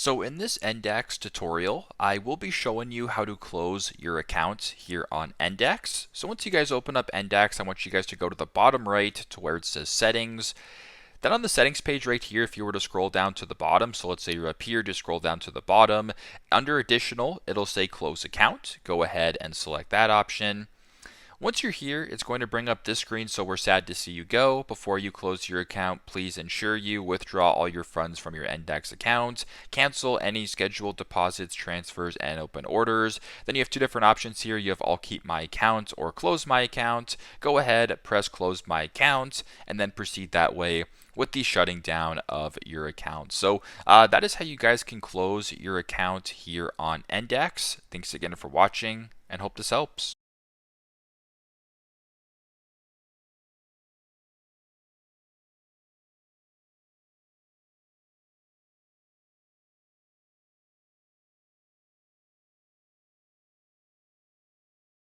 So in this Ndax tutorial, I will be showing you how to close your account here on Ndax. So once you guys open up Ndax, I want you guys to go to the bottom right to where it says settings. Then on the settings page right here, if you were to scroll down to the bottom, so let's say you're up here, just scroll down to the bottom. Under additional, it'll say close account. Go ahead and select that option. Once you're here, it's going to bring up this screen, so we're sad to see you go. Before you close your account, please ensure you withdraw all your funds from your Ndax account, cancel any scheduled deposits, transfers, and open orders. Then you have two different options here. You have I'll keep my account or close my account. Go ahead, press close my account, and then proceed that way with the shutting down of your account. So that is how you guys can close your account here on Ndax. Thanks again for watching and hope this helps.